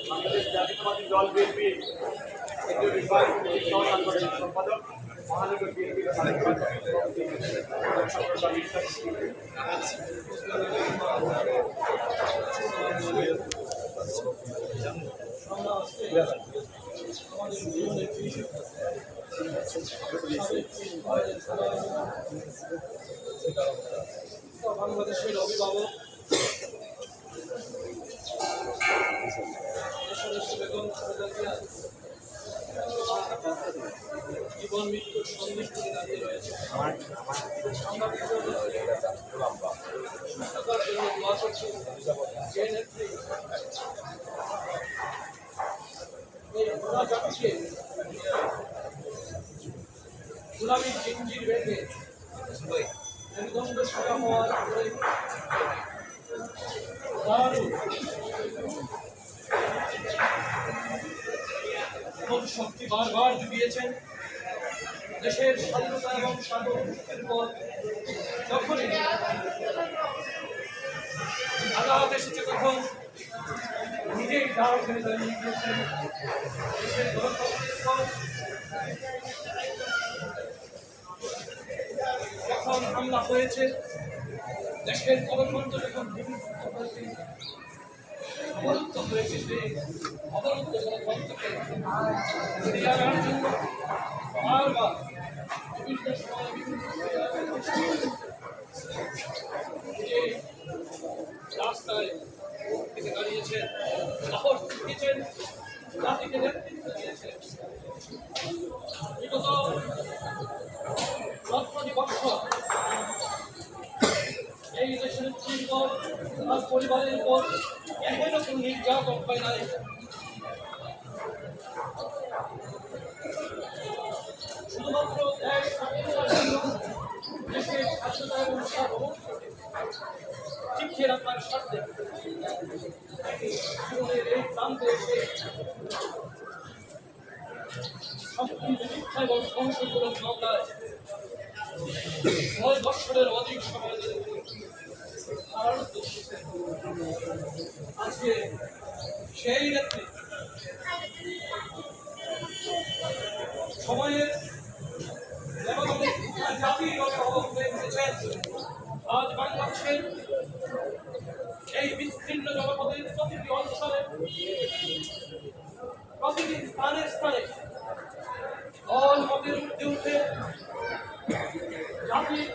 বাংলাদেশ জাতীয়তাবাদী দল বিএনপি কেন্দ্রীয় নির্বাহী সাংগঠনিক সম্পাদক মহানগর বিএনপির বাংলাদেশের অভিভাবক জীবন মৃত্যুর সন্ধিক্ষণে দাঁড়িয়ে রয়েছে। আমরা জন্য দোয়া করছি যে নেত্রী এই গোড়া জাতিকে গোলামীর জিঞ্জির ভেঙে মেরুদণ্ড সাজা হওয়ার পরে শক্তি বারবার জুগিয়েছেন দেশের স্বাধীনতা এবং সার্বভৌমত্বের পর যখনই আঘাত এসেছে তখন নিজেই দাঁড় ফেলে দাঁড়িয়ে গিয়েছেন দেশের গণতন্ত্রের পর যখন হামলা হয়েছে দেশের গণতন্ত্র যখন অবরুদ্ধ হয়েছে সেই অবরুদ্ধ গণতন্ত্রকে ফিরিয়ে আনার জন্য বারবার বিভিন্ন সময় বিভিন্ন রাস্তায় থেকে দাঁড়িয়েছেন, সাহস দেখিয়েছেন, জাতিকে নেতৃত্ব দিয়েছেন। বিগত ১৭ বছর এই দেশের নেত্রীর উপর তার পরিবারের উপর এখনো কোনো নির্যাতন হয় নাই। শুধুমাত্র দেশ স্বাধীনতার জন্য দেশের স্বাধীনতা এবং সার্বভৌমত্বকে টিকিয়ে রাখার স্বার্থে জীবনের এই প্রান্তে এসে সম্পূর্ণ মিথ্যা এবং ধ্বংসমূলক মামলায় ৬ বছরের অধিক সময় ধরে আজকে সেই নেত্রী সময়ের জাতির অভিভাবক হয়ে উঠেছেন। আজ বাংলাদেশের এই বিস্তীর্ণ জনপদের প্রতিটি অঞ্চলে প্রতিটি স্থানে স্থানে দল মতের ঊর্ধ্বে উঠে জাতির